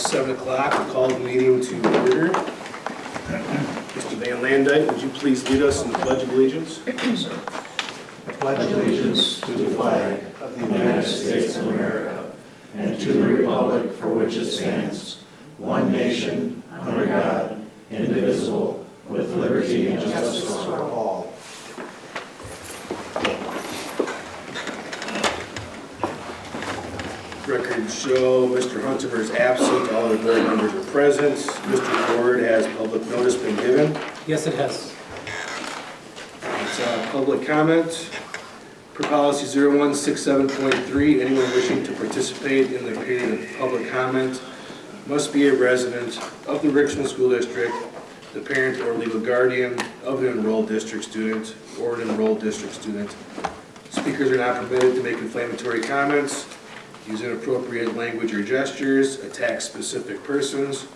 7 o'clock. We'll call the meeting to order. Mr. Van Landijk, would you please lead us in the Pledge of Allegiance? Yes, sir. I pledge allegiance to the flag of the United States of America and to the republic for which it stands, one nation, under God, indivisible, with liberty and justice for all. Records show Mr. Huntimer is absent. All the board members are present. Mr. Ford, has public notice been given? Yes, it has. It's public comment. Per policy 0167.3, anyone wishing to participate in the period of public comment must be a resident of the Richland School District, the parent or legal guardian of an enrolled district student or an enrolled district student. Speakers are not permitted to make inflammatory comments, use inappropriate language or gestures, attack specific persons,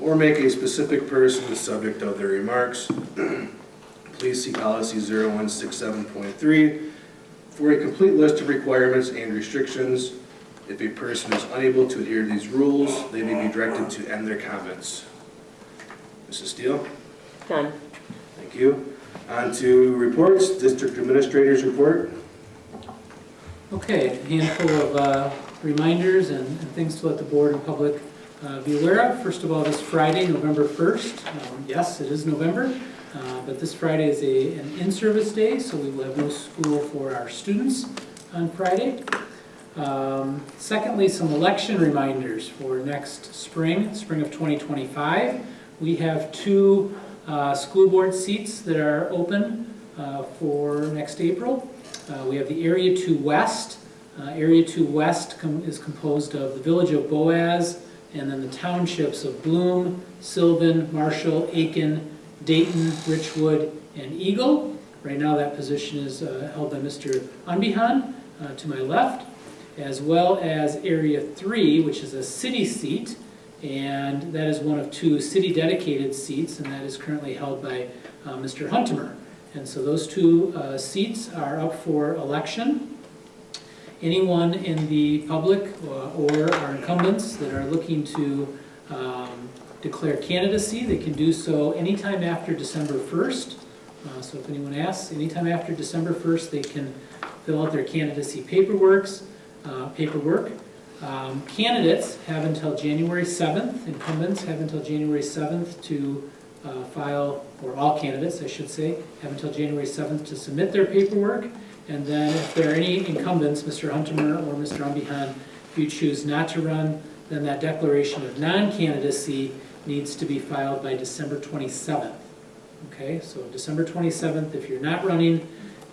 or make a specific person the subject of their remarks. Please see policy 0167.3 for a complete list of requirements and restrictions. If a person is unable to adhere to these rules, they may be directed to end their comments. Mrs. Steele? None. Thank you. On to reports. District Administrator's report. Okay, a handful of reminders and things to let the board and public be aware of. First of all, this Friday, November 1st, yes, it is November, but this Friday is an in-service day, so we will have no school for our students on Friday. Secondly, some election reminders for next spring of 2025. We have 2 school board seats that are open for next April. We have the Area 2 West. Area 2 West is composed of the village of Boaz and then the townships of Bloom, Sylvan, Marshall, Aiken, Dayton, Richwood, and Eagle. Right now that position is held by Mr. Unbehan to my left, as well as Area 3, which is a city seat, and that is one of 2 city-dedicated seats, and that is currently held by Mr. Huntimer. And so those 2 seats are up for election. Anyone in the public or our incumbents that are looking to declare candidacy, they can do so anytime after December 1st. So if anyone asks, anytime after December 1st, they can fill out their candidacy paperwork. Candidates have until January 7th, incumbents have until January 7th to file, or all candidates, I should say, have until January 7th to submit their paperwork. And then if there are any incumbents, Mr. Huntimer or Mr. Unbehan, if you choose not to run, then that declaration of non-candidacy needs to be filed by December 27th. Okay, so December 27th, if you're not running,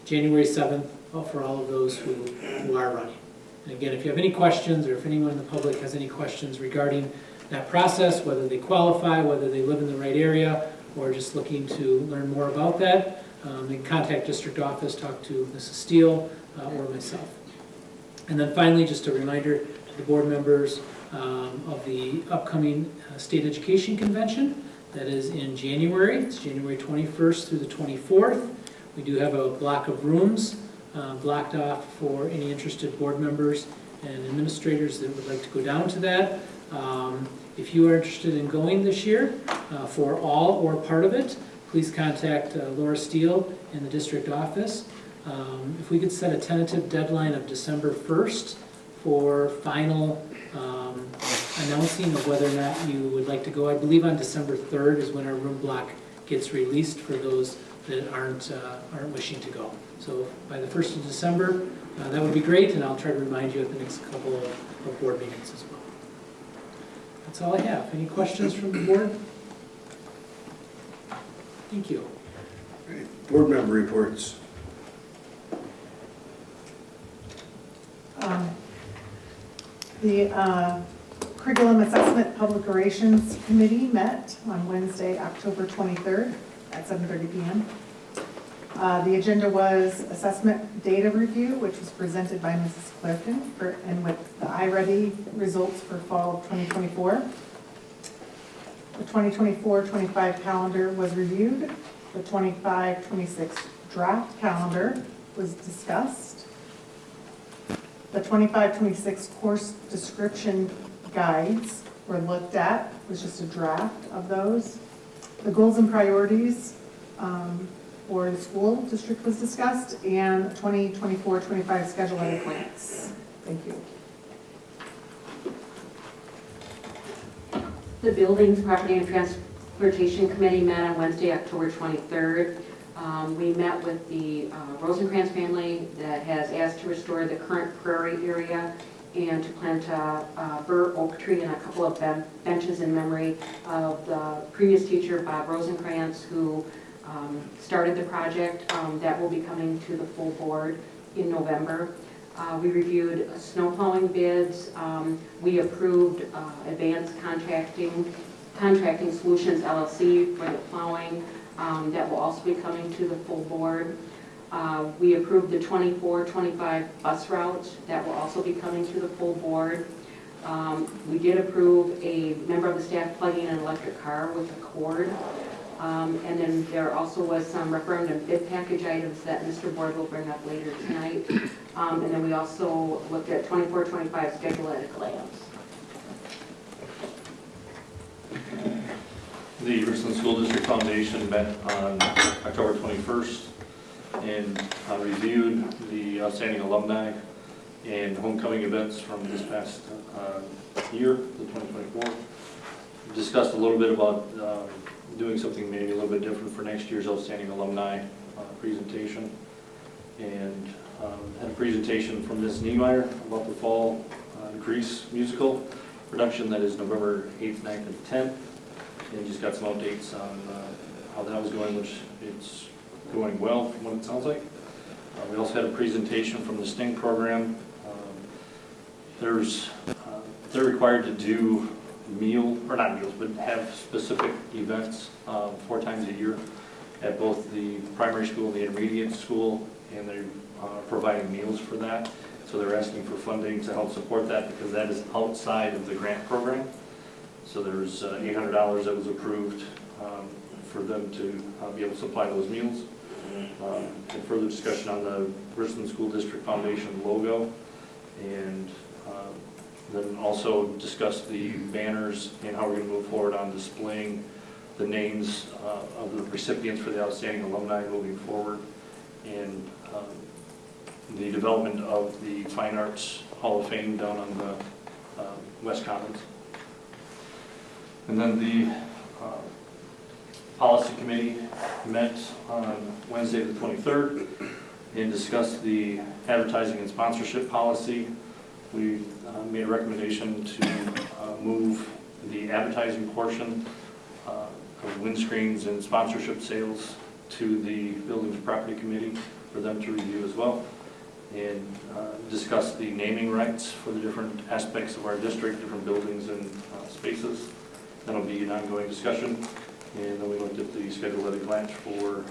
January 7th for all of those who are running. And again, if you have any questions, or if anyone in the public has any questions regarding that process, whether they qualify, whether they live in the right area, or just looking to learn more about that, they can contact district office, talk to Mrs. Steele or myself. And then finally, just a reminder to the board members of the upcoming State Education Convention that is in January. It's January 21st through the 24th. We do have a block of rooms blocked off for any interested board members and administrators that would like to go down to that. If you are interested in going this year for all or part of it, please contact Laura Steele in the district office. If we could set a tentative deadline of December 1st for final announcing of whether or not you would like to go. I believe on December 3rd is when our room block gets released for those that aren't wishing to go. So by the 1st of December, that would be great, and I'll try to remind you at the next couple of board meetings as well. That's all I have. Any questions from the board? Thank you. All right. Board member reports. The Curriculum Assessment Public Relations Committee met on Wednesday, October 23rd at 7:30 p.m. The agenda was assessment data review, which was presented by Mrs. Clifton, and with the iReady results for fall of 2024. The 2024-25 calendar was reviewed. The 25-26 draft calendar was discussed. The 25-26 course description guides were looked at. It was just a draft of those. The goals and priorities for the school district was discussed, and 2024-25 schedule and plans. Thank you. The Buildings, Property, and Transportation Committee met on Wednesday, October 23rd. We met with the Rosencrantz family that has asked to restore the current prairie area and to plant a bur oak tree and a couple of benches in memory of the previous teacher, Bob Rosencrantz, who started the project. That will be coming to the full board in November. We reviewed snow plowing bids. We approved Advanced Contracting Solutions LLC for the plowing. That will also be coming to the full board. We approved the 24-25 bus routes. That will also be coming to the full board. We did approve a member of the staff plugging an electric car with a cord. And then there also was some referendum bid package items that Mr. Board will bring up later tonight. And then we also looked at 24-25 schedule at a glance. The Richland School District Foundation met on October 21st and reviewed the outstanding alumni and homecoming events from this past year, the 2024. Discussed a little bit about doing something maybe a little bit different for next year's outstanding alumni presentation. And had a presentation from Ms. Niemeyer about the fall Grease musical production that is November 8th, 9th, and 10th. And just got some updates on how that was going, which it's going well from what it sounds like. We also had a presentation from the STING program. They're required to do not meals, but have specific events 4 times a year at both the primary school and the intermediate school, and they're providing meals for that. So they're asking for funding to help support that because that is outside of the grant program. So there's $800 that was approved for them to be able to supply those meals. And further discussion on the Richland School District Foundation logo, and then also discuss the banners and how we're going to move forward on displaying the names of the recipients for the outstanding alumni moving forward, and the development of the Fine Arts Hall of Fame down on the West Commons. And then the Policy Committee met on Wednesday the 23rd and discussed the advertising and sponsorship policy. We made a recommendation to move the advertising portion of windscreens and sponsorship sales to the Buildings Property Committee for them to review as well, and discuss the naming rights for the different aspects of our district, different buildings and spaces. That'll be an ongoing discussion. And then we looked at the schedule at a glance for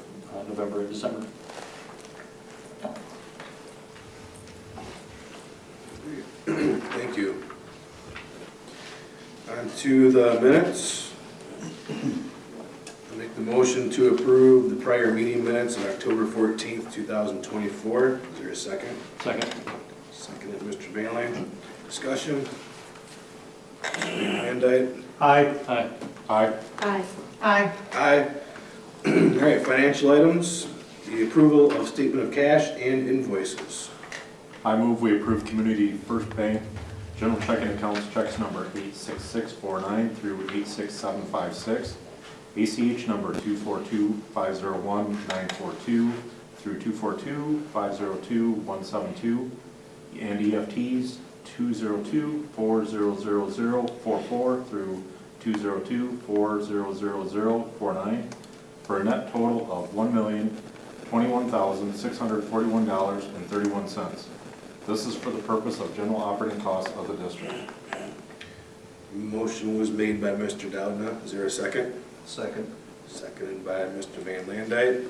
November and December. Thank you. On to the minutes. I'll make the motion to approve the prior meeting minutes of October 14th, 2024. Is there a second? Second. Seconded, Mr. Van Laan. Discussion? Van Dyke? Aye. Aye. Aye. Aye. Aye. Aye. All right, financial items. The approval of statement of cash and invoices. I move we approve Community First Bank general checking accounts checks number 86649 through 86756, ACH number 242501942 through 242502172, and EFTs 202400044 through 202400049 for a net total of $1,021,641.31. This is for the purpose of general operating costs of the district. Motion was made by Mr. Doudna. Is there a second? Second. Seconded by Mr. Van Landijk.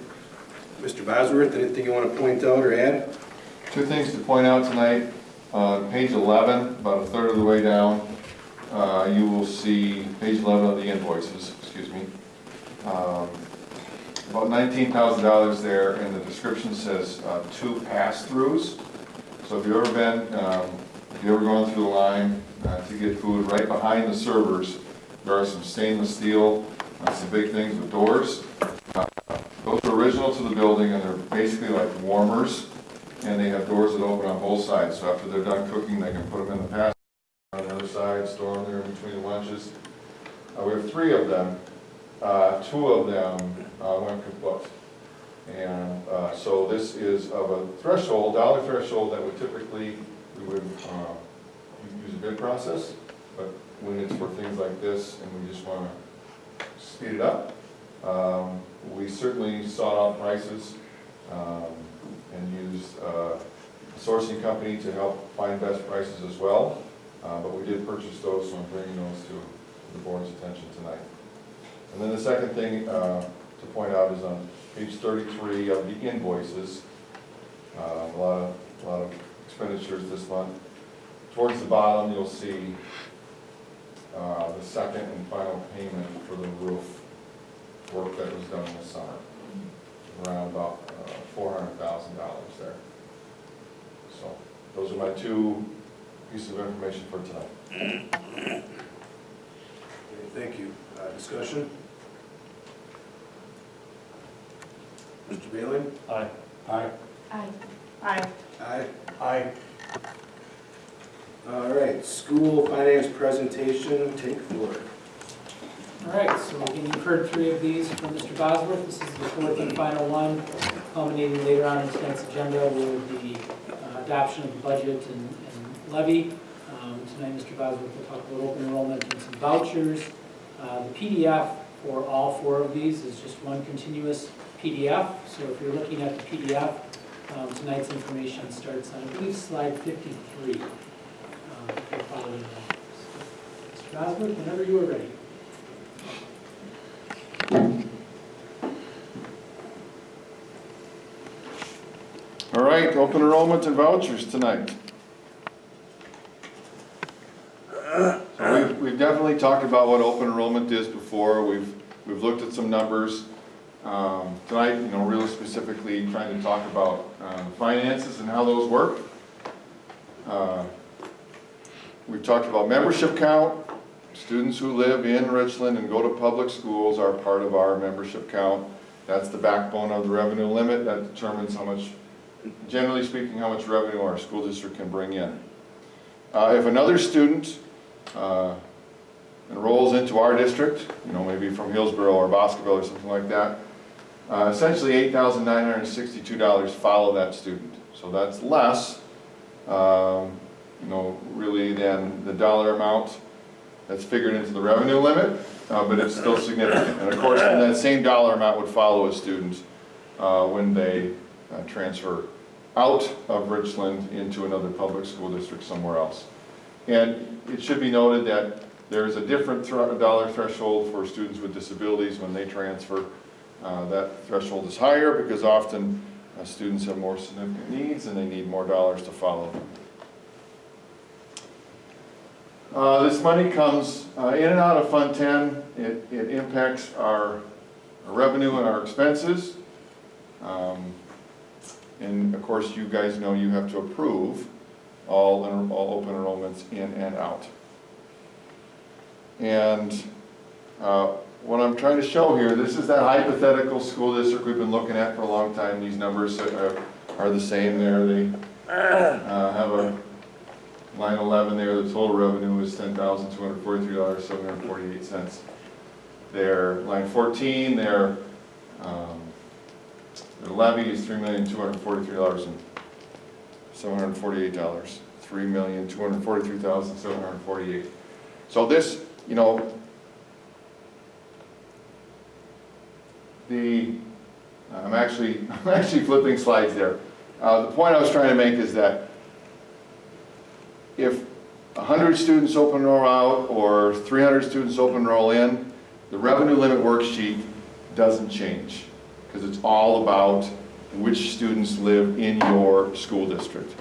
Mr. Bosworth, anything you want to point out or add? 2 things to point out tonight. Page 11, about a third of the way down, you will see page 11 of the invoices, excuse me. About $19,000 there, and the description says 2 pass-throughs. So if you've ever been if you're ever going through the line to get food, right behind the servers, there are some stainless steel, some big things with doors. Those are original to the building, and they're basically like warmers, and they have doors that open on both sides. So after they're done cooking, they can put them in the passage on the other side, store them there in between the lunches. We have 3 of them. 2 of them went kaput. And so this is of a threshold, dollar threshold that would typically, we would use a bid process, but when it's for things like this and we just want to speed it up, we certainly sought out prices and used a sourcing company to help find best prices as well. But we did purchase those, so I'm bringing those to the board's attention tonight. And then the second thing to point out is on page 33 of the invoices, a lot of expenditures this month. Towards the bottom, you'll see the second and final payment for the roof work that was done this summer, around about $400,000 there. So those are my 2 pieces of information for tonight. Okay, thank you. Discussion? Mr. Bailey? Aye. Aye. Aye. Aye. Aye. Aye. All right, school finance presentation, take floor. All right, so again, you've heard 3 of these from Mr. Bosworth. This is the 4th and final one, culminating later on in tonight's agenda with the adoption of the budget and levy. Tonight, Mr. Bosworth will talk about open enrollment and some vouchers. The PDF for all 4 of these is just one continuous PDF. So if you're looking at the PDF, tonight's information starts on, I believe, slide 53. If you're following along. Mr. Bosworth, whenever you are ready. All right, open enrollment and vouchers tonight. So we've definitely talked about what open enrollment is before. We've looked at some numbers. Tonight, really specifically trying to talk about finances and how those work. We've talked about membership count. Students who live in Richland and go to public schools are part of our membership count. That's the backbone of the revenue limit that determines how much, generally speaking, how much revenue our school district can bring in. If another student enrolls into our district, maybe from Hillsborough or Boscoville or something like that, essentially $8,962 follow that student. So that's less, really than the dollar amount that's figured into the revenue limit, but it's still significant. And of course, that same dollar amount would follow a student when they transfer out of Richland into another public school district somewhere else. And it should be noted that there is a different dollar threshold for students with disabilities when they transfer. That threshold is higher because often students have more significant needs and they need more dollars to follow them. This money comes in and out of Fund 10. It impacts our revenue and our expenses. And of course, you guys know you have to approve all open enrollments in and out. And what I'm trying to show here, this is that hypothetical school district we've been looking at for a long time. These numbers are the same there. They have a line 11 there. The total revenue is $10,243.748. Their line 14, their levy is $3,243,748. $3,243,748. So this, I'm actually flipping slides there. The point I was trying to make is that if 100 students open enroll out or 300 students open enroll in, the revenue limit worksheet doesn't change because it's all about which students live in your school district.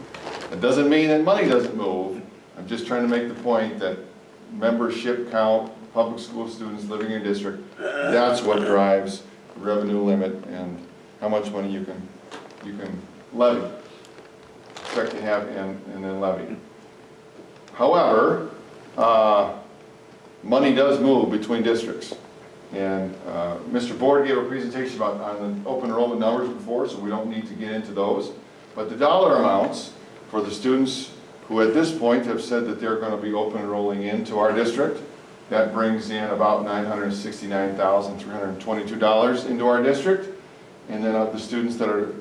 It doesn't mean that money doesn't move. I'm just trying to make the point that membership count, public school students living in your district, that's what drives the revenue limit and how much money you can levy, expect to have and then levy. However, money does move between districts. And Mr. Board gave a presentation on the open enrollment numbers before, so we don't need to get into those. But the dollar amounts for the students who at this point have said that they're going to be open enrolling into our district, that brings in about $969,322 into our district. And then of the students that are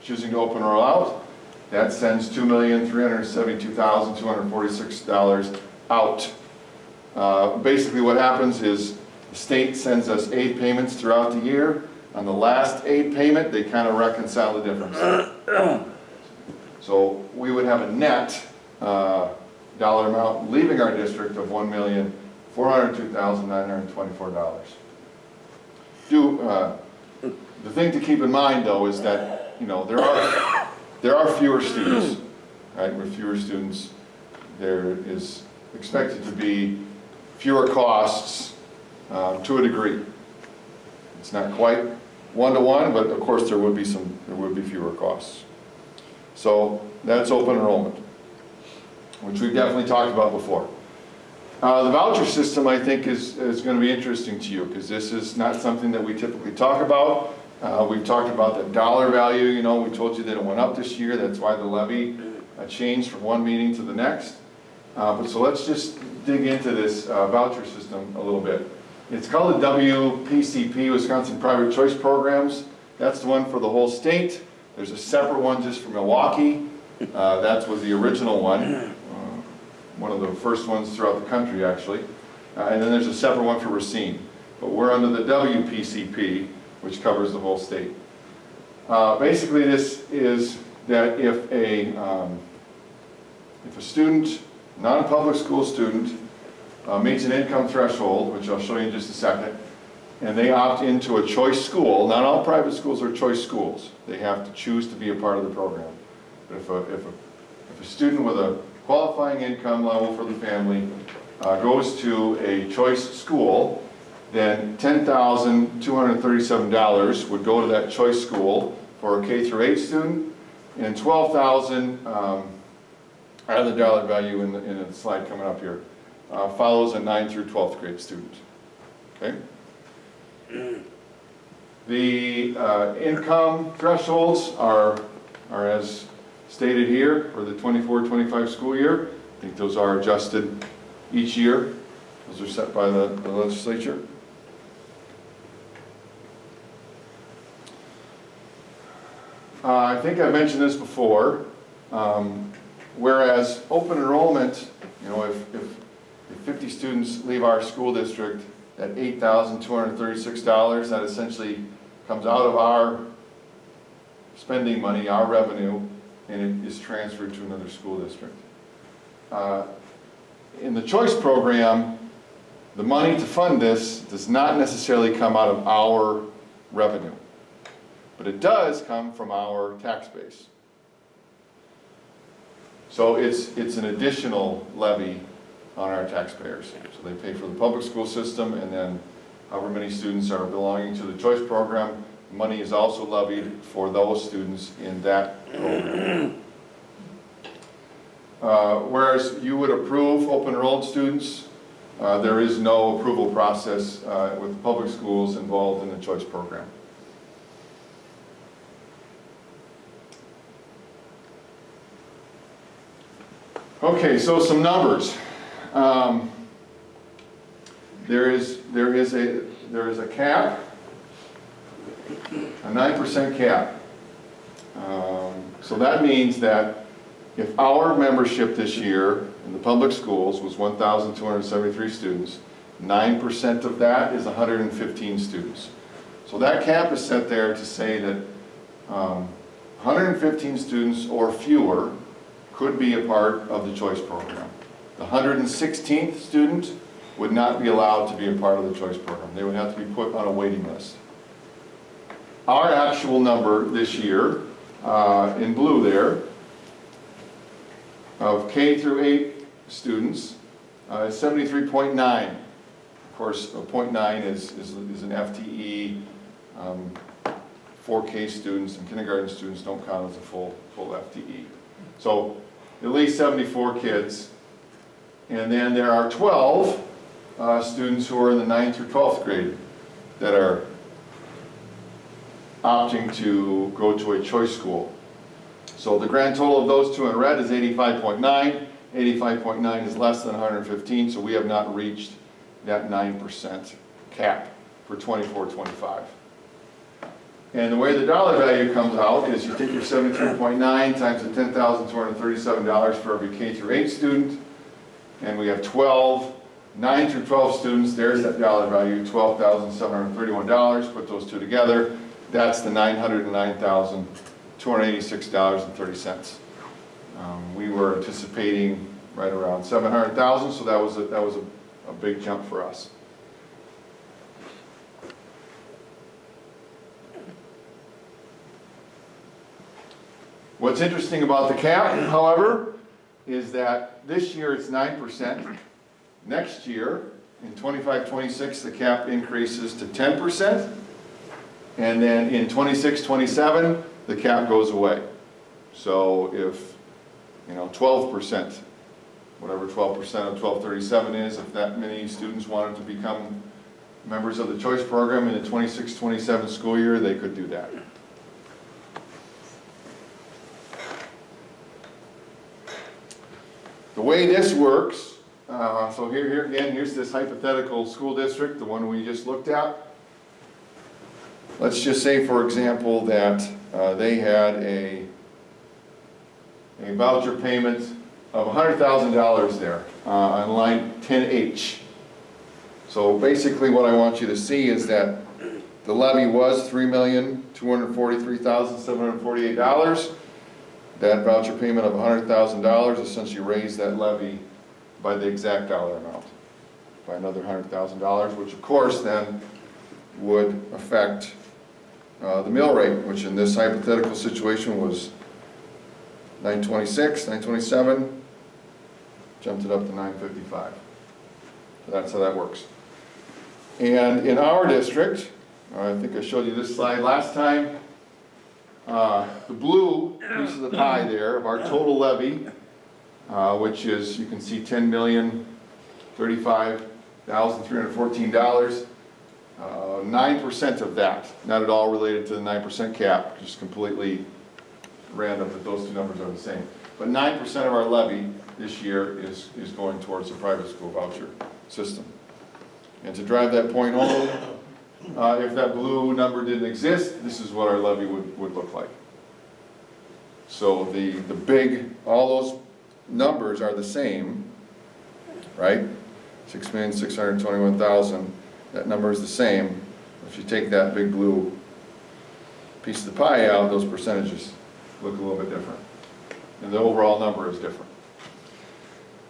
choosing to open enroll out, that sends $2,372,246 out. Basically what happens is the state sends us aid payments throughout the year. On the last aid payment, they kind of reconcile the difference. So we would have a net dollar amount leaving our district of $1,402,924. The thing to keep in mind though is that, you know, there are fewer students, right? With fewer students, there is expected to be fewer costs to a degree. It's not quite one-to-one, but of course there would be fewer costs. So that's open enrollment, which we've definitely talked about before. The voucher system, I think, is going to be interesting to you because this is not something that we typically talk about. We've talked about the dollar value. You know, we told you that it went up this year. That's why the levy changed from one meeting to the next. But so let's just dig into this voucher system a little bit. It's called the WPCP, Wisconsin Private Choice Programs. That's the one for the whole state. There's a separate one just for Milwaukee. That was the original one. One of the first ones throughout the country, actually. And then there's a separate one for Racine. But we're under the WPCP, which covers the whole state. Basically, this is that if a student, non-public school student, meets an income threshold, which I'll show you in just a second, and they opt into a choice school. Not all private schools are choice schools. They have to choose to be a part of the program. But if a student with a qualifying income level for the family goes to a choice school, then $10,237 would go to that choice school for a K through 8 student, and $12,000 out of the dollar value in the slide coming up here follows a 9th through 12th grade student. Okay. The income thresholds are as stated here for the 24-25 school year. I think those are adjusted each year. Those are set by the legislature. I think I mentioned this before. Whereas open enrollment, you know, if 50 students leave our school district at $8,236, that essentially comes out of our spending money, our revenue, and it is transferred to another school district. In the choice program, the money to fund this does not necessarily come out of our revenue, but it does come from our tax base. So it's an additional levy on our taxpayers. So they pay for the public school system, and then however many students are belonging to the choice program, money is also levied for those students in that program. Whereas you would approve open enrolled students, there is no approval process with the public schools involved in the choice program. Okay, so some numbers. There is a cap, a 9% cap. So that means that if our membership this year in the public schools was 1,273 students, 9% of that is 115 students. So that cap is set there to say that 115 students or fewer could be a part of the choice program. The 116th student would not be allowed to be a part of the choice program. They would have to be put on a waiting list. Our actual number this year, in blue there, of K through 8 students is 73.9. Of course, 0.9 is an FTE. 4K students and kindergarten students don't count as a full FTE. So at least 74 kids And then there are 12 students who are in the 9th through 12th grade that are opting to go to a choice school. So the grand total of those two in red is 85.9. 85.9 is less than 115, so we have not reached that 9% cap for 24-25. And the way the dollar value comes out is you take your 73.9 times the $10,237 for every K through 8 student, and we have 12, 9 through 12 students, there's that dollar value, $12,731. Put those two together, that's the $909,286.30. We were anticipating right around 700,000, so that was a big jump for us. What's interesting about the cap, however, is that this year it's 9%. Next year, in 25-26, the cap increases to 10%. And then in 26-27, the cap goes away. So if, 12%, whatever 12% of 1237 is, if that many students wanted to become members of the choice program in the 26-27 school year, they could do that. The way this works, so here again, here's this hypothetical school district, the one we just looked at. Let's just say, for example, that they had a voucher payment of $100,000 there on line 10H. So basically what I want you to see is that the levy was $3,243,748. That voucher payment of $100,000 essentially raised that levy by the exact dollar amount, by another $100,000, which of course then would affect the mill rate, which in this hypothetical situation was 926, 927, jumped it up to 955. So that's how that works. And in our district, I think I showed you this slide last time, the blue piece of the pie there of our total levy, which is, you can see $10,035,314, 9% of that, not at all related to the 9% cap, just completely random that those two numbers are the same. But 9% of our levy this year is going towards the private school voucher system. And to drive that point home, if that blue number didn't exist, this is what our levy would look like. So all those numbers are the same, right? 6,621,000, that number is the same. If you take that big blue piece of the pie out, those percentages look a little bit different. And the overall number is different.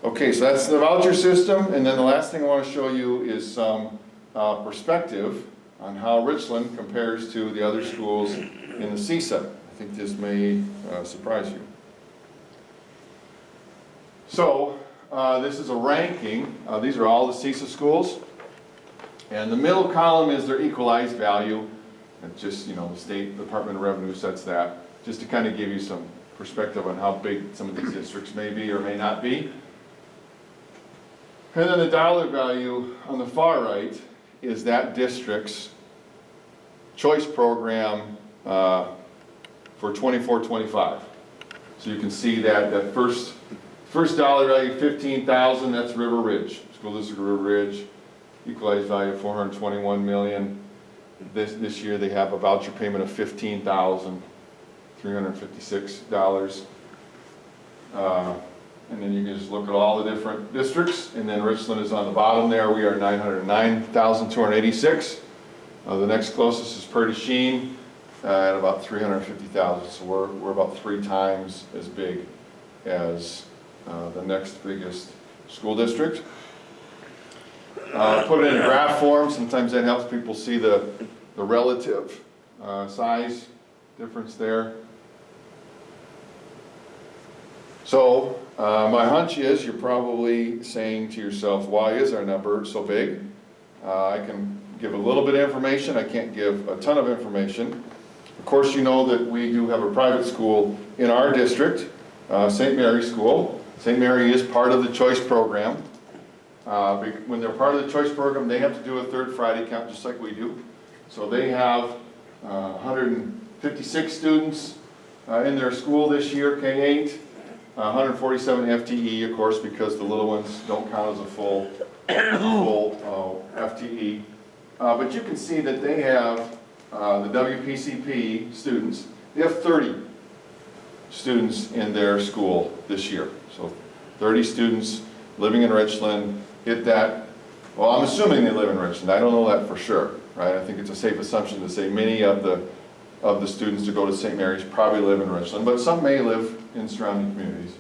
Okay, so that's the voucher system, and then the last thing I want to show you is some perspective on how Richland compares to the other schools in the CSEP. I think this may surprise you. So, this is a ranking. These are all the CSEP schools. And the middle column is their equalized value. It's just, the State Department of Revenue sets that, just to kind of give you some perspective on how big some of these districts may be or may not be. And then the dollar value on the far right is that district's choice program for 24-25. So you can see that first dollar value, $15,000, that's River Ridge, School District of River Ridge. Equalized value $421 million. This year they have a voucher payment of $15,356. And then you can just look at all the different districts, and then Richland is on the bottom there. We are $909,286. The next closest is Purdy Sheen at about $350,000. So we're about 3 times as big as the next biggest school district. Put it in a graph form. Sometimes that helps people see the relative size difference there. So my hunch is you're probably saying to yourself, why is our number so big? I can give a little bit of information. I can't give a ton of information. Of course, you know that we do have a private school in our district, St. Mary's School. St. Mary is part of the choice program. When they're part of the choice program, they have to do a third Friday count just like we do. So they have 156 students in their school this year, K-8, 147 FTE, of course, because the little ones don't count as a full FTE. But you can see that they have the WPCP students. They have 30 students in their school this year. So 30 students living in Richland hit that. Well, I'm assuming they live in Richland. I don't know that for sure, right? I think it's a safe assumption to say many of the students to go to St. Mary's probably live in Richland, but some may live in surrounding communities.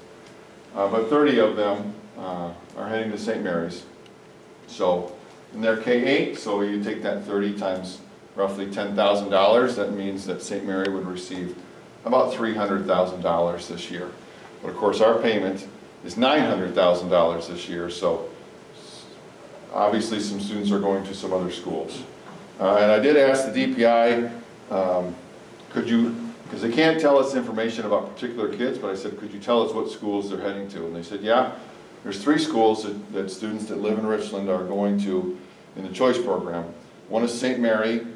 But 30 of them are heading to St. Mary's. So, and they're K-8, so you take that 30 times roughly $10,000, that means that St. Mary would receive about $300,000 this year. But of course, our payment is $900,000 this year, so obviously some students are going to some other schools. And I did ask the DPI, could you, because they can't tell us information about particular kids, but I said, could you tell us what schools they're heading to? And they said, yeah, there's 3 schools that students that live in Richland are going to in the choice program. One is St. Mary,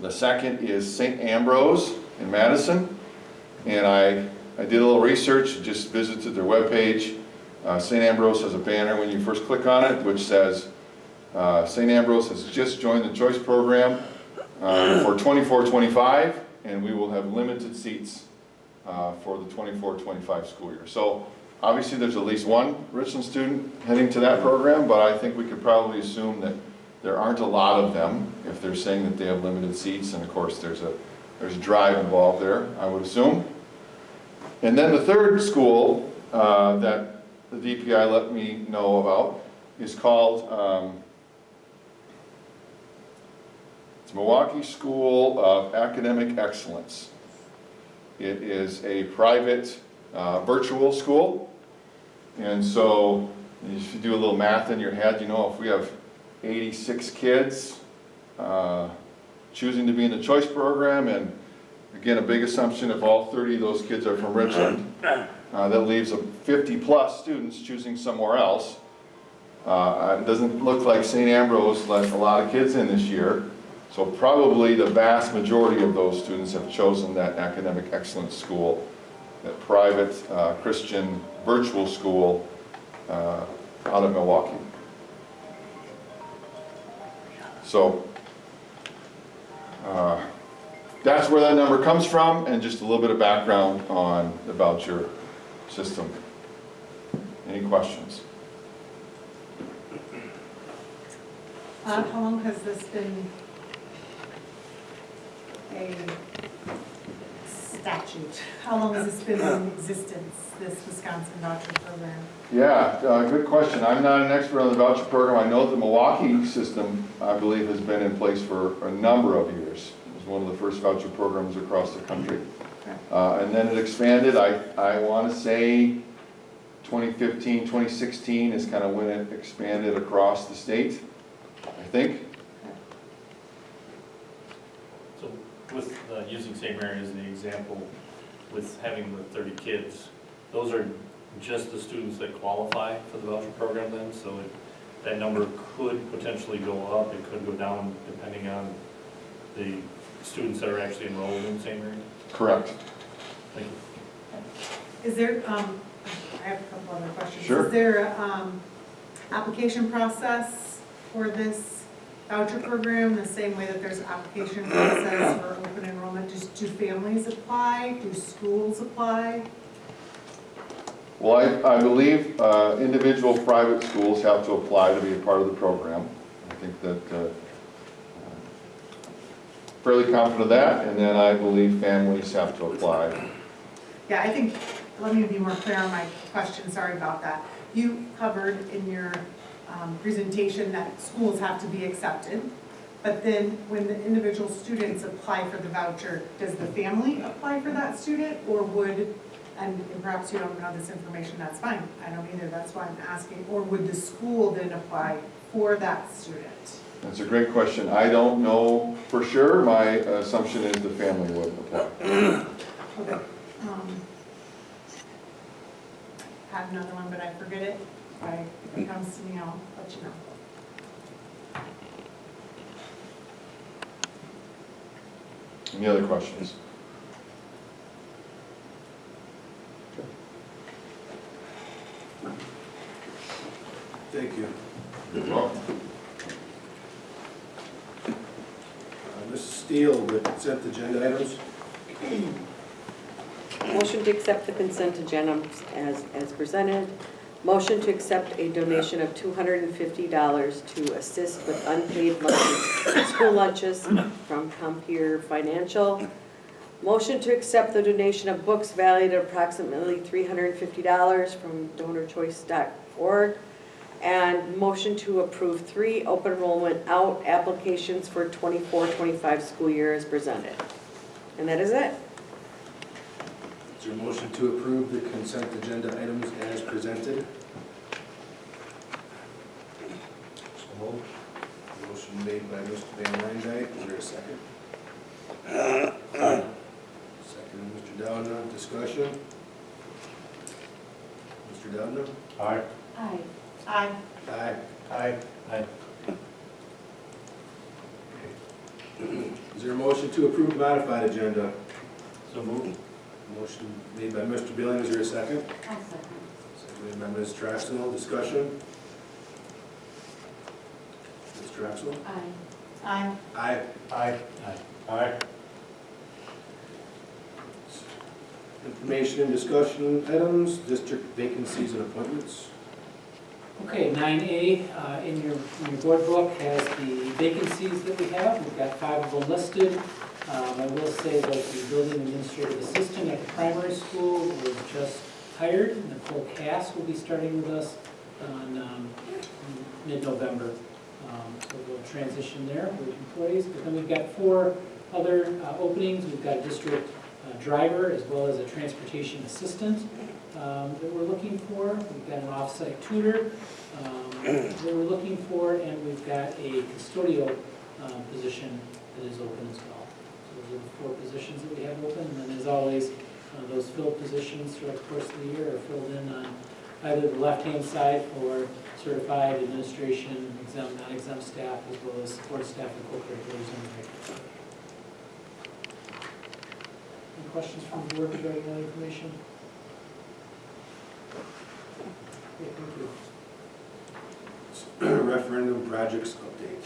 the second is St. Ambrose in Madison, and I did a little research, just visited their webpage. St. Ambrose has a banner when you first click on it, which says, St. Ambrose has just joined the choice program for 24-25, and we will have limited seats for the 24-25 school year. So obviously there's at least one Richland student heading to that program, but I think we could probably assume that there aren't a lot of them if they're saying that they have limited seats, and of course there's a drive involved there, I would assume. And then the third school that the DPI let me know about is called it's Milwaukee School of Academic Excellence. It is a private virtual school, and so if you do a little math in your head, you know, if we have 86 kids choosing to be in the choice program, and again, a big assumption if all 30 of those kids are from Richland, that leaves 50+ students choosing somewhere else. It doesn't look like St. Ambrose let a lot of kids in this year, so probably the vast majority of those students have chosen that academic excellence school, that private Christian virtual school out of Milwaukee. So that's where that number comes from, and just a little bit of background on the voucher system. Any questions? How long has this been a statute? How long has this been in existence, this Wisconsin voucher program? Yeah, good question. I'm not an expert on the voucher program. I know the Milwaukee system, I believe, has been in place for a number of years. It was one of the first voucher programs across the country. And then it expanded. I want to say 2015, 2016 is kind of when it expanded across the state, I think. So with using St. Mary as the example, with having the 30 kids, those are just the students that qualify for the voucher program then? So that number could potentially go up, it could go down depending on the students that are actually enrolled in St. Mary? Correct. Thank you. Is there, I have a couple other questions. Sure. Is there an application process for this voucher program, the same way that there's an application process for open enrollment? Do families apply? Do schools apply? Well, I believe individual private schools have to apply to be a part of the program. I think that fairly confident of that, and then I believe families have to apply. Yeah, I think, let me be more clear on my question, sorry about that. You covered in your presentation that schools have to be accepted, but then when the individual students apply for the voucher, does the family apply for that student, or would, and perhaps you don't know this information, that's fine, I don't either, that's why I'm asking, or would the school then apply for that student? That's a great question. I don't know for sure. My assumption is the family would apply. Okay. have another one, but I forget it. If it comes to me, I'll let you know. Any other questions? Thank you. You're welcome. Mrs. Steele, the consent agenda items. Motion to accept the consent agenda as presented. Motion to accept a donation of $250 to assist with unpaid lunches, school lunches from Compeer Financial. Motion to accept the donation of books valued at approximately $350 from donorchoice.org. And motion to approve 3 open enrollment out applications for 24-25 school year as presented. And that is it. Is there a motion to approve the consent agenda items as presented? So moved. Motion made by Mr. Van Ryndyke. Is there a second? Second, Mr. Doudna. Discussion? Mr. Doudna? Aye. Aye. Aye. Aye. Aye. Aye. Is there a motion to approve modified agenda? So moved. Motion made by Mr. Billing. Is there a second? I'll second. Seconded by Ms. Traxel. Discussion? Ms. Traxel? Aye. Aye. Aye. Aye. Aye. Information and discussion items, district vacancies and appointments. Okay, 9A in your board book has the vacancies that we have. We've got 5 of them listed. I will say that the building administrative assistant at the primary school was just hired. Nicole Cass will be starting with us on mid-November. So we'll transition there with employees. But then we've got 4 other openings. We've got a district driver as well as a transportation assistant that we're looking for. We've got an off-site tutor that we're looking for, and we've got a custodial position that is open as well. So those are the 4 positions that we have open, and then as always, those filled positions throughout the course of the year are filled in on either the left-hand side for certified administration, exempt, non-exempt staff, as well as support staff and co-curriculars and directors. Any questions from the board regarding that information? Okay, thank you. Referendum projects update.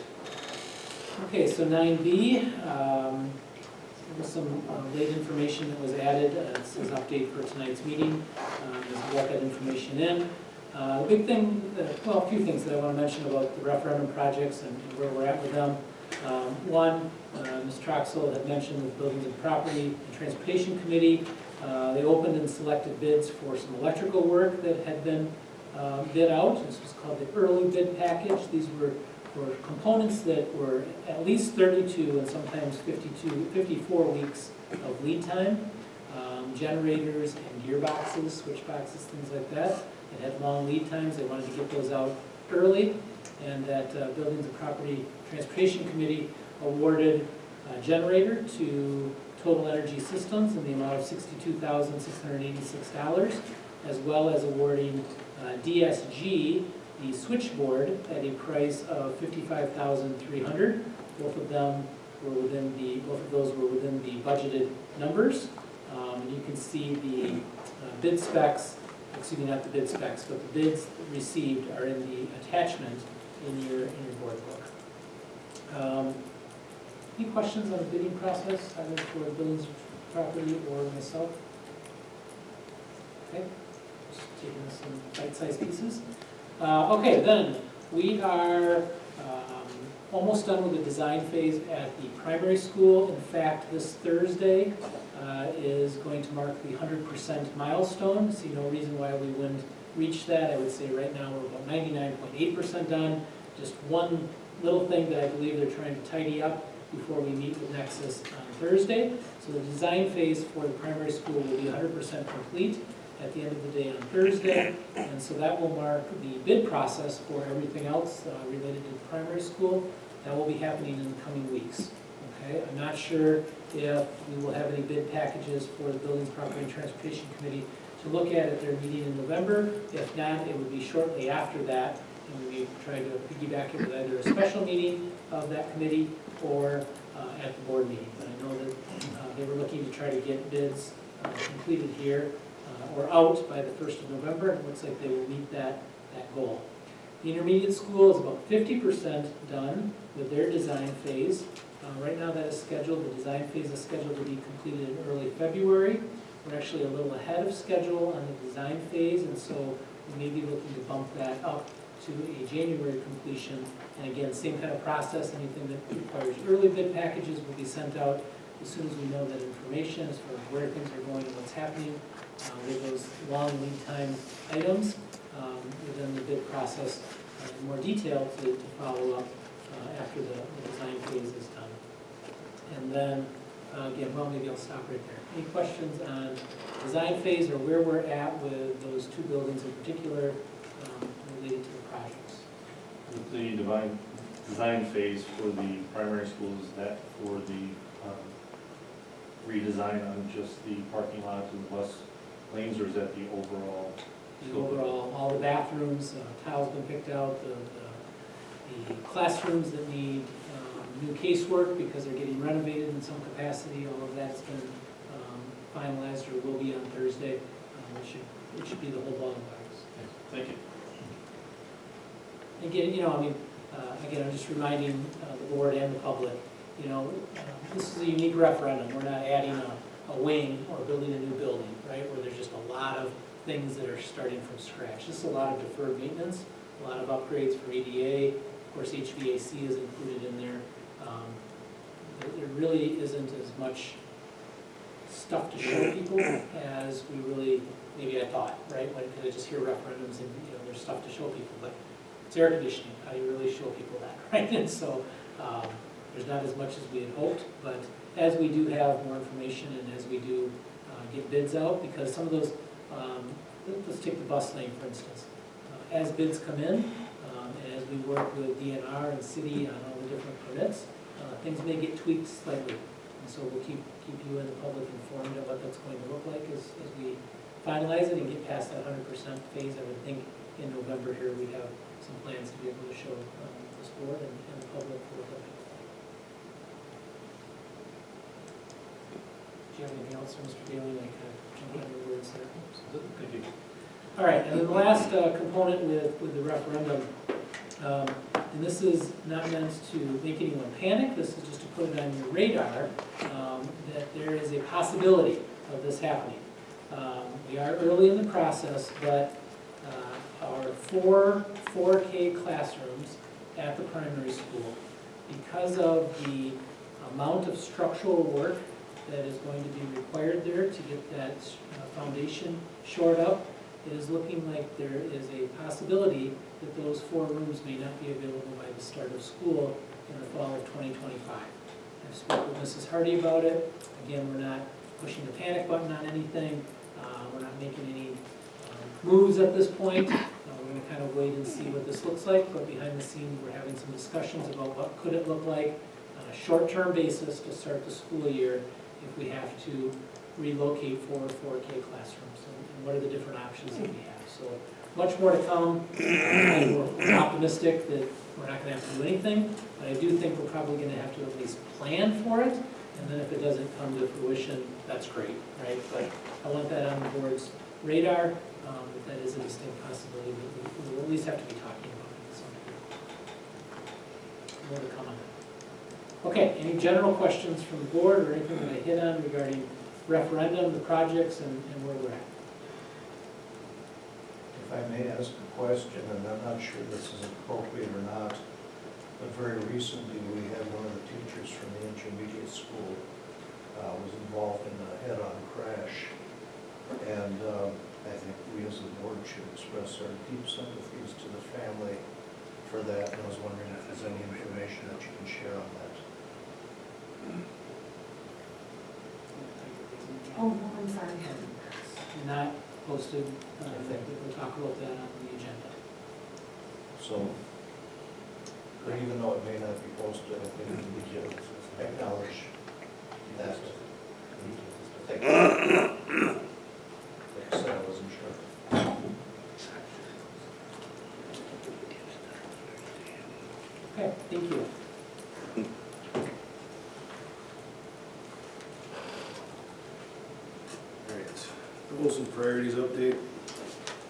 Okay, so 9B, there was some late information that was added. It says update for tonight's meeting. Just got that information in. The big thing, well, a few things that I want to mention about the referendum projects and where we're at with them. One, Ms. Troxel had mentioned the Buildings and Property and Transportation Committee. They opened and selected bids for some electrical work that had been bid out. This was called the early bid package. These were components that were at least 32 and sometimes 54 weeks of lead time. Generators and gearboxes, switch boxes, things like that. It had long lead times. They wanted to get those out early. And that Buildings and Property Transportation Committee awarded a generator to Total Energy Systems in the amount of $62,686, as well as awarding DSG the switchboard at a price of $55,300. Both of those were within the budgeted numbers. You can see the bid specs, excuse me, not the bid specs, but the bids received are in the attachment in your board book. Any questions on the bidding process, either for Buildings and Property or myself? Okay, just taking some bite-sized pieces. Okay, then we are almost done with the design phase at the primary school. In fact, this Thursday is going to mark the 100% milestone. See no reason why we wouldn't reach that. I would say right now we're about 99.8% done. Just one little thing that I believe they're trying to tidy up before we meet with Nexus on Thursday. So the design phase for the primary school will be 100% complete at the end of the day on Thursday. And so that will mark the bid process for everything else related to the primary school. That will be happening in the coming weeks. Okay, I'm not sure if we will have any bid packages for the Buildings, Property, and Transportation Committee to look at their meeting in November. If not, it would be shortly after that, and we try to piggyback it with either a special meeting of that committee or at the board meeting. But I know that they were looking to try to get bids completed here or out by the 1st of November. It looks like they will meet that goal. The intermediate school is about 50% done with their design phase. Right now that is scheduled, the design phase is scheduled to be completed in early February. We're actually a little ahead of schedule on the design phase, and so we may be looking to bump that up to a January completion. And again, same kind of process, anything that requires early bid packages will be sent out as soon as we know that information as far as where things are going and what's happening with those long lead time items within the bid process in more detail to follow up after the design phase is done. And then, again, well, maybe I'll stop right there. Any questions on design phase or where we're at with those two buildings in particular related to the projects? The design phase for the primary school, is that for the redesign on just the parking lot and bus lanes, or is that the overall? The overall, all the bathrooms, tiles been picked out, the classrooms that need new casework because they're getting renovated in some capacity, all of that's been finalized or will be on Thursday. It should be the whole ball of wax. Thank you. Again, again, I'm just reminding the board and the public, this is a unique referendum. We're not adding a wing or building a new building, right, where there's just a lot of things that are starting from scratch. Just a lot of deferred maintenance, a lot of upgrades for ADA. Of course, HVAC is included in there. There really isn't as much stuff to show people as we really, maybe I thought, right? When I just hear referendums and there's stuff to show people, but it's air conditioning. How do you really show people that, right? And so there's not as much as we had hoped, but as we do have more information and as we do get bids out, because some of those, let's take the bus lane for instance. As bids come in, and as we work with DNR and city on all the different permits, things may get tweaked slightly. And so we'll keep you and the public informed of what that's going to look like as we finalize it and get past that 100% phase. I would think in November here we have some plans to be able to show this board and the public for what that looks like. Do you have anything else, Mr. Daly? I kind of jumped on your words there. Thank you. All right, and then the last component with the referendum, and this is not meant to make anyone panic, this is just to put it on your radar, that there is a possibility of this happening. We are early in the process, but our 4K classrooms at the primary school, because of the amount of structural work that is going to be required there to get that foundation shored up, it is looking like there is a possibility that those 4 rooms may not be available by the start of school in the fall of 2025. I've spoken with Mrs. Hardy about it. Again, we're not pushing the panic button on anything. We're not making any moves at this point. We're going to kind of wait and see what this looks like, but behind the scenes we're having some discussions about what could it look like on a short-term basis to start the school year if we have to relocate 4K classrooms, and what are the different options that we have. So much more to come. We're optimistic that we're not going to have to do anything, but I do think we're probably going to have to at least plan for it, and then if it doesn't come to fruition, that's great, right? But I want that on the board's radar, that is a distinct possibility that we will at least have to be talking about it at some point. More to come on that. Okay, any general questions from the board or anything that I hit on regarding referendum, the projects, and where we're at? If I may ask a question, and I'm not sure this is appropriate or not, but very recently we had one of the teachers from the intermediate school was involved in a head-on crash. And I think we as a board should express our deep sympathies to the family for that. And I was wondering if there's any information that you can share on that. Oh, no, I'm sorry. Not posted. I think we'll talk about that on the agenda. So, or even though it may not be posted, I think we need to acknowledge that. Like I said, I was Okay, thank you. All right, goals and priorities update.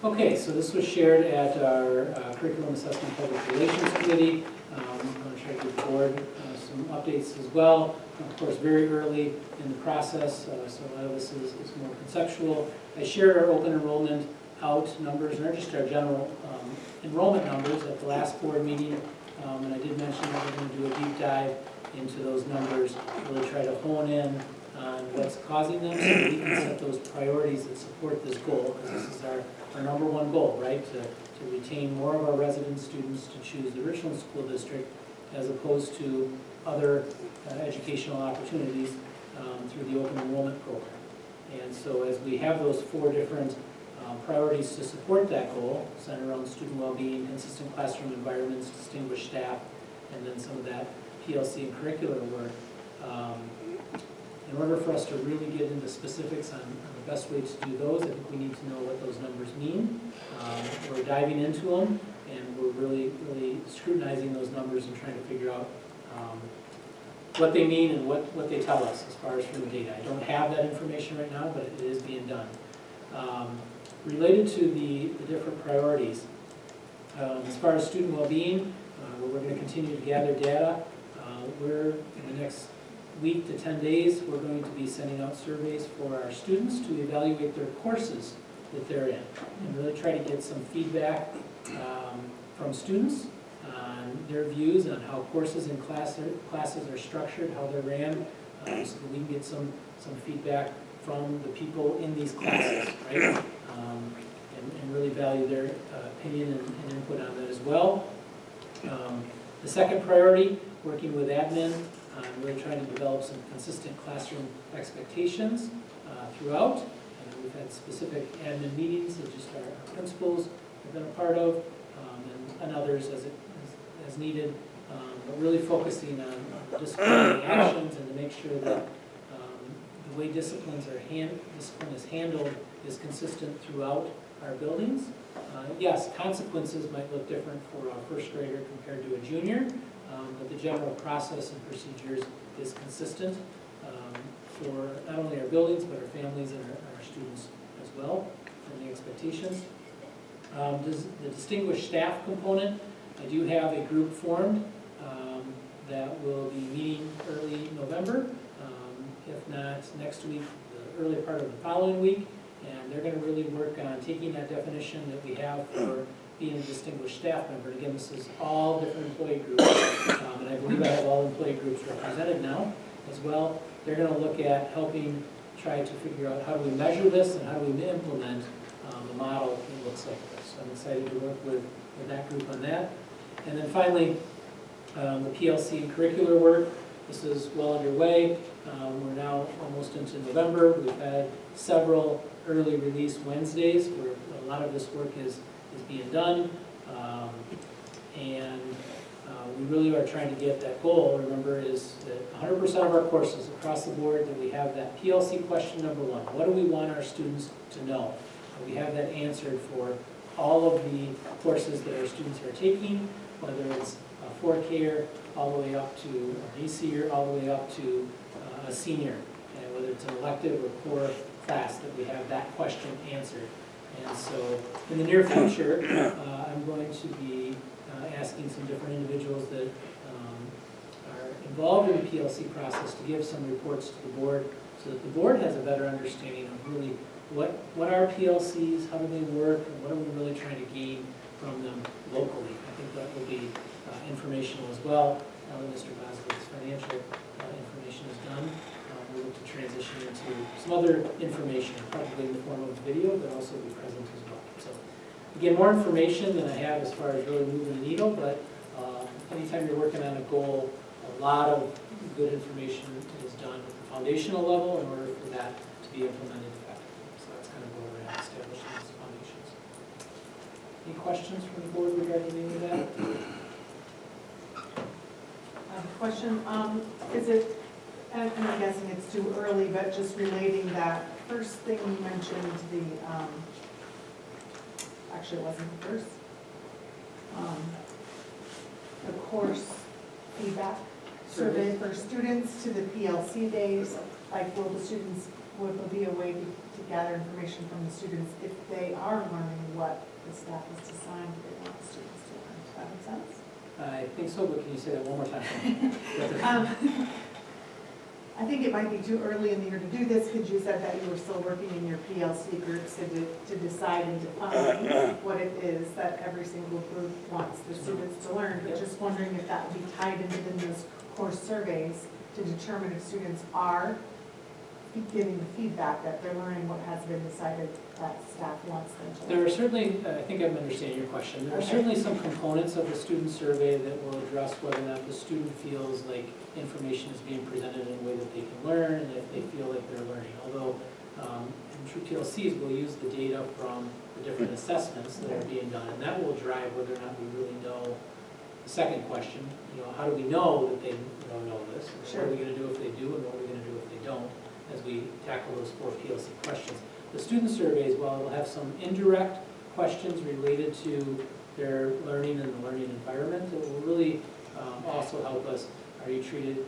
Okay, so this was shared at our Curriculum Assessment Public Relations Committee. I'm going to try to give the board some updates as well. Of course, very early in the process, so a lot of this is more conceptual. I shared our open enrollment out numbers, and just our general enrollment numbers at the last board meeting. And I did mention that we're going to do a deep dive into those numbers, really try to hone in on what's causing them so that we can set those priorities that support this goal, because this is our number one goal, right? To retain more of our resident students to choose the Richland School District as opposed to other educational opportunities through the open enrollment program. And so as we have those 4 different priorities to support that goal, centered around student well-being, consistent classroom environments, distinguished staff, and then some of that PLC and curricular work, in order for us to really get into specifics on the best way to do those, I think we need to know what those numbers mean. We're diving into them, and we're really scrutinizing those numbers and trying to figure out what they mean and what they tell us as far as from the data. I don't have that information right now, but it is being done. Related to the different priorities, as far as student well-being, we're going to continue to gather data. We're, in the next week to 10 days, we're going to be sending out surveys for our students to evaluate their courses that they're in, and really try to get some feedback from students on their views on how courses and classes are structured, how they're ran, so that we can get some feedback from the people in these classes, right? And really value their opinion and input on that as well. The second priority, working with admin, really trying to develop some consistent classroom expectations throughout. And we've had specific admin meetings that just our principals have been a part of, and others as needed, but really focusing on disciplinary actions and to make sure that the way discipline is handled is consistent throughout our buildings. Yes, consequences might look different for a first grader compared to a junior, but the general process and procedures is consistent for not only our buildings, but our families and our students as well, and the expectations. The distinguished staff component, I do have a group formed that will be meeting early November, if not next week, the early part of the following week, and they're going to really work on taking that definition that we have for being a distinguished staff member. And again, this is all different employee groups, and I believe I have all employee groups represented now as well. They're going to look at helping try to figure out how do we measure this and how do we implement the model that looks like this. So I'm excited to work with that group on that. And then finally, the PLC and curricular work. This is well underway. We're now almost into November. We've had several early release Wednesdays where a lot of this work is being done. We really are trying to get that goal, remember, is that 100% of our courses across the board, that we have that PLC question number 1. What do we want our students to know? We have that answered for all of the courses that our students are taking, whether it's a 4K all the way up to an AC all the way up to a senior, and whether it's an elective or core class, that we have that question answered. And so in the near future, I'm going to be asking some different individuals that are involved in the PLC process to give some reports to the board so that the board has a better understanding of really what are PLCs, how do they work, and what are we really trying to gain from them locally. I think that will be informational as well. Now that Mr. Boswick's financial information is done, we'll look to transition into some other information, probably in the form of video, but also be present as well. So again, more information than I have as far as really moving the needle, but anytime you're working on a goal, a lot of good information is done at the foundational level in order for that to be implemented effectively. So that's kind of where we're at, establishing those foundations. Any questions from the board regarding any of that? Question, is it, and I'm guessing it's too early, but just relating that first thing you mentioned, actually it wasn't the first, the course feedback survey for students to the PLC days? Like, will there be a way to gather information from the students if they are learning what the staff is designed they want students to learn? Does that make sense? I think so, but can you say that one more time? I think it might be too early in the year to do this, because you said that you were still working in your PLC groups to decide and define what it is that every single group wants the students to learn. But just wondering if that would be tied into those course surveys to determine if students are giving the feedback that they're learning what has been decided that staff wants them to learn. There are certainly, I think I'm understanding your question, there are certainly some components of the student survey that will address whether or not the student feels like information is being presented in a way that they can learn and if they feel like they're learning. Although, in true PLCs, we'll use the data from the different assessments that are being done, and that will drive whether or not we really know. The second question, how do we know that they don't know this? What are we going to do if they do, and what are we going to do if they don't, as we tackle those 4 PLC questions. The student surveys, while will have some indirect questions related to their learning and the learning environment, it will really also help us. Are you treated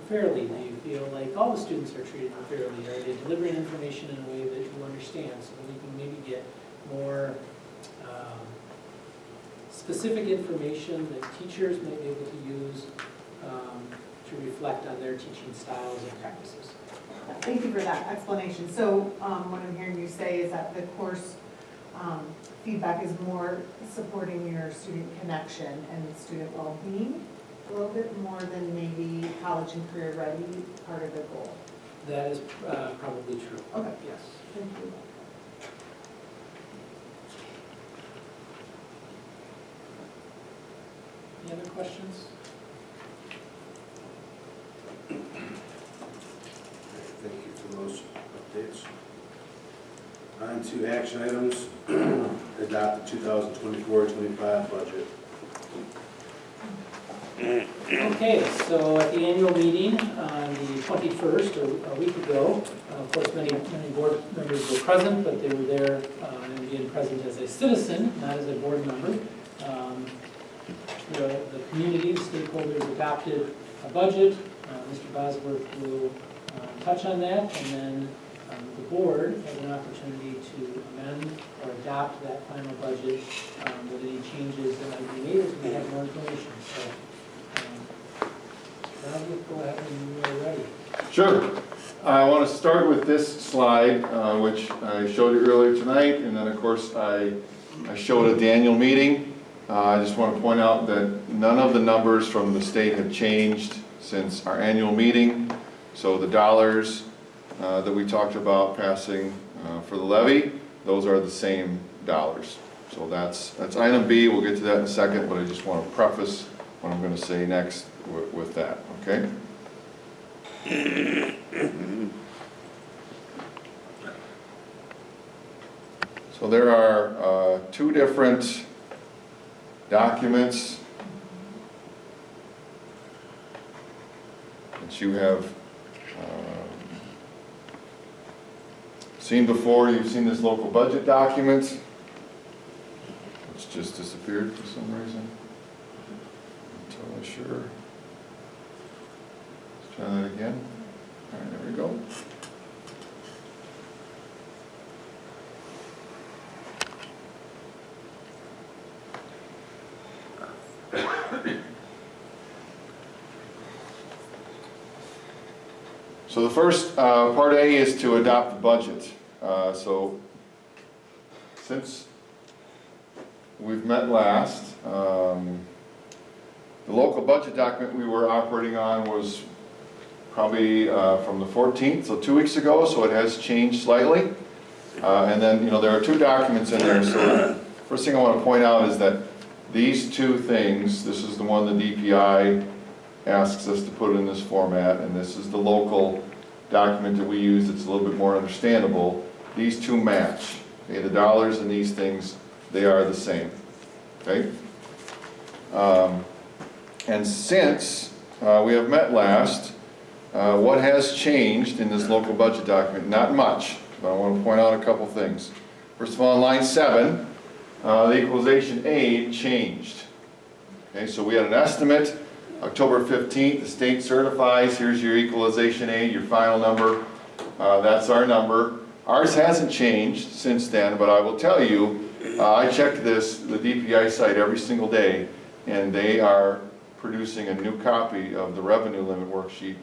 fairly? Do you feel like all the students are treated fairly? Are they delivering information in a way that you understand, so that we can maybe get more specific information that teachers may be able to use to reflect on their teaching styles and practices. Thank you for that explanation. So what I'm hearing you say is that the course feedback is more supporting your student connection and student well-being a little bit more than maybe college and career ready part of the goal. That is probably true. Okay. Yes. Thank you. Any other questions? Thank you for those updates. On to action items. Adopt the 2024-25 budget. Okay, so at the annual meeting on the 21st, or a week ago, of course, many board members were present, but they were there and being present as a citizen, not as a board member. The community, the stakeholders adopted a budget. Mr. Bosworth will touch on that, and then the board has an opportunity to amend or adopt that final budget with any changes that might be made as we have more information. So now we'll go ahead when you are ready. Sure. I want to start with this slide, which I showed you earlier tonight, and then of course I showed at the annual meeting. I just want to point out that none of the numbers from the state have changed since our annual meeting. So the dollars that we talked about passing for the levy, those are the same dollars. So that's item B. We'll get to that in a second, but I just want to preface what I'm going to say next with that, okay? So there are 2 different documents that you have seen before. You've seen this local budget document, which just disappeared for some reason. I'm totally sure. Let's try that again. All right, there we go. So the first, part A, is to adopt the budget. So since we've met last, the local budget document we were operating on was probably from the 14th, so 2 weeks ago, so it has changed slightly. And then, there are 2 documents in there. So first thing I want to point out is that these 2 things, this is the one the DPI asks us to put in this format, and this is the local document that we use that's a little bit more understandable. These 2 match. Okay, the dollars and these things, they are the same. Okay? And since we have met last, what has changed in this local budget document? Not much, but I want to point out a couple things. First of all, on line 7, the equalization aid changed. Okay, so we had an estimate October 15th, the state certifies, here's your equalization aid, your final number. That's our number. Ours hasn't changed since then, but I will tell you, I check the DPI site every single day, and they are producing a new copy of the revenue limit worksheet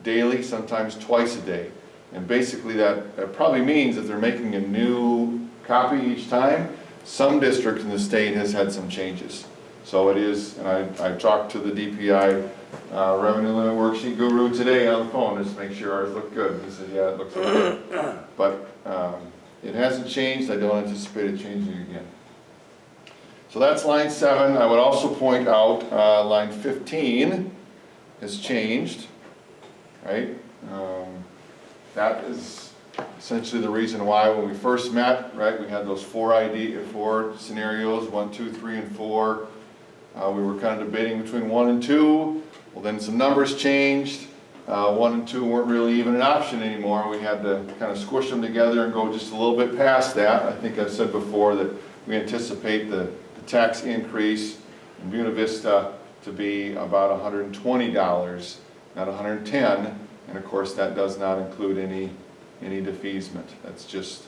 daily, sometimes twice a day. And basically that probably means that they're making a new copy each time. Some district in the state has had some changes. So it is, and I talked to the DPI revenue limit worksheet guru today on the phone just to make sure ours looked good. He said, yeah, it looks good. But it hasn't changed. I don't anticipate it changing again. So that's line 7. I would also point out line 15 has changed, right? That is essentially the reason why when we first met, right, we had those four scenarios, 1, 2, 3, and 4. We were kind of debating between 1 and 2. Well, then some numbers changed. 1 and 2 weren't really even an option anymore. We had to kind of squish them together and go just a little bit past that. I think I've said before that we anticipate the tax increase in Buena Vista to be about $120, not $110. And of course, that does not include any defeasement. That's just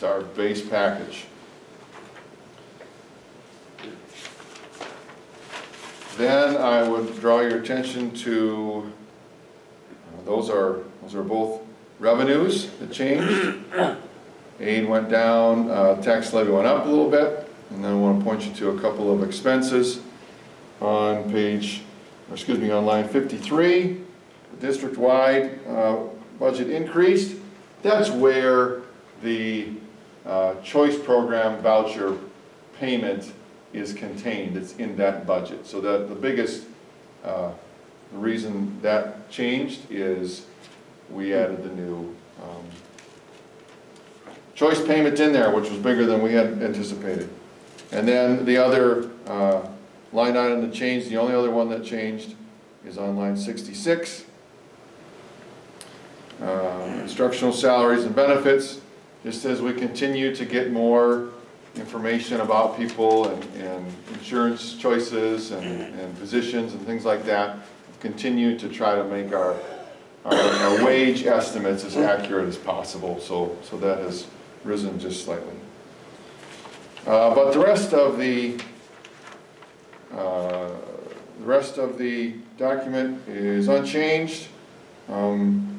our base package. Then I would draw your attention to those are both revenues that changed. Aid went down, tax levy went up a little bit, and then I want to point you to a couple of expenses on on line 53. The district-wide budget increased. That's where the choice program voucher payment is contained. It's in that budget. So that the biggest the reason that changed is we added the new choice payment in there, which was bigger than we had anticipated. And then the other line item that changed, the only other one that changed, is on line 66. Instructional salaries and benefits. Just as we continue to get more information about people and insurance choices and positions and things like that, continue to try to make our wage estimates as accurate as possible. So that has risen just slightly. But the rest of the document is unchanged. And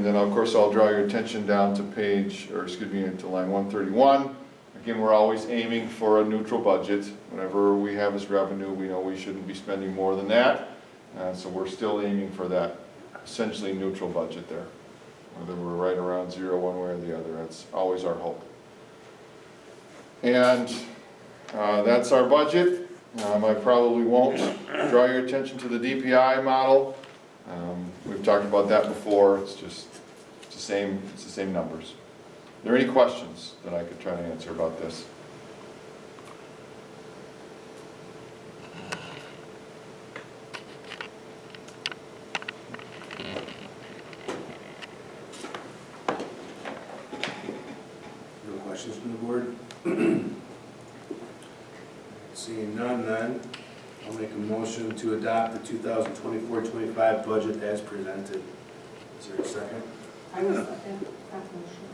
then of course I'll draw your attention down to to line 131. Again, we're always aiming for a neutral budget. Whatever we have as revenue, we know we shouldn't be spending more than that. So we're still aiming for that essentially neutral budget there. Whether we're right around 0 one way or the other, that's always our hope. And that's our budget. I probably won't draw your attention to the DPI model. We've talked about that before. It's the same numbers. Are there any questions that I could try to answer about this? No questions from the board? Seeing none, then I'll make a motion to adopt the 2024-25 budget as presented. Is there a second? I will second that motion.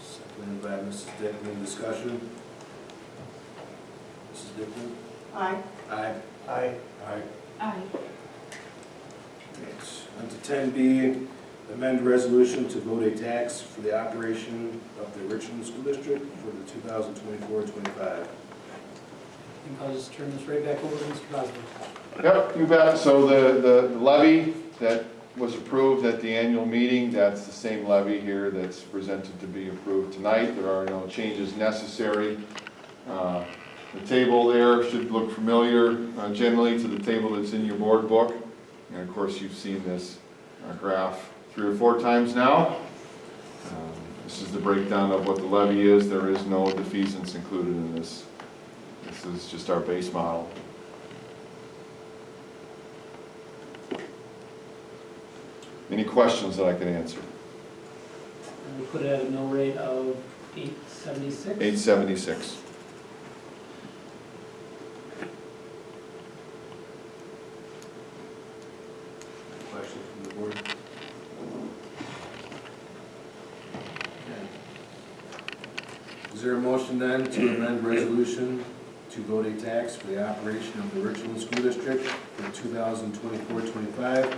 Seconded by Mrs. Dickman. Discussion? Mrs. Dickman? Aye. Aye. Aye. Aye. Aye. On to 10B, amend resolution to vote a tax for the operation of the Richland School District for the 2024-25. I'll just turn this right back over to Mr. Boswell. Yep, you bet. So the levy that was approved at the annual meeting, that's the same levy here that's presented to be approved tonight. There are no changes necessary. The table there should look familiar generally to the table that's in your board book. And of course, you've seen this graph 3 or 4 times now. This is the breakdown of what the levy is. There is no defeasance included in this. This is just our base model. Any questions that I can answer? And we put it at a mill rate of 876. 876. Is there a motion then to amend resolution to vote a tax for the operation of the Richland School District for 2024-25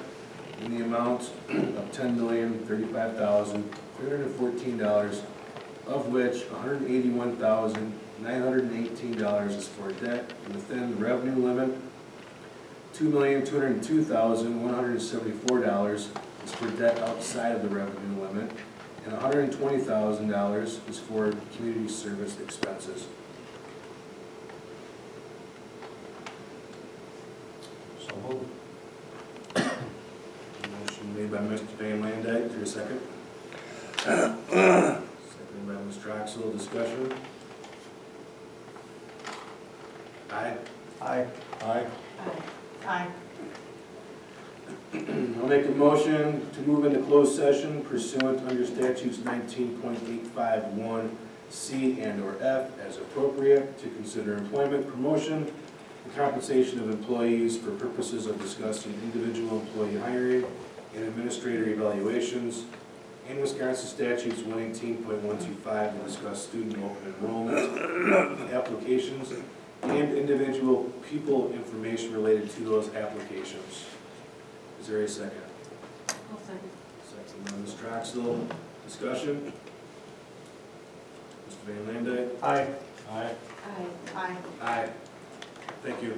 in the amount of $10,035,314, of which $181,918 is for debt within the revenue limit, $2,202,174 is for debt outside of the revenue limit, and $120,000 is for community service expenses. So moved. Motion made by Mr. Van Landijk, is there a second? Seconded by Ms. Troxel, discussion? Aye. Aye. Aye. Aye. I'll make a motion to move into closed session pursuant under statutes 19.851C and/or F as appropriate to consider employment, promotion, and compensation of employees for purposes of discussing individual employee hiring and administrator evaluations, and Wisconsin statutes 118.125 to discuss student open enrollment applications and individual people information related to those applications. Is there a second? I'll second. Second by Ms. Troxel. Discussion? Mr. Van Landijk? Aye. Aye. Aye. Aye. Aye. Thank you.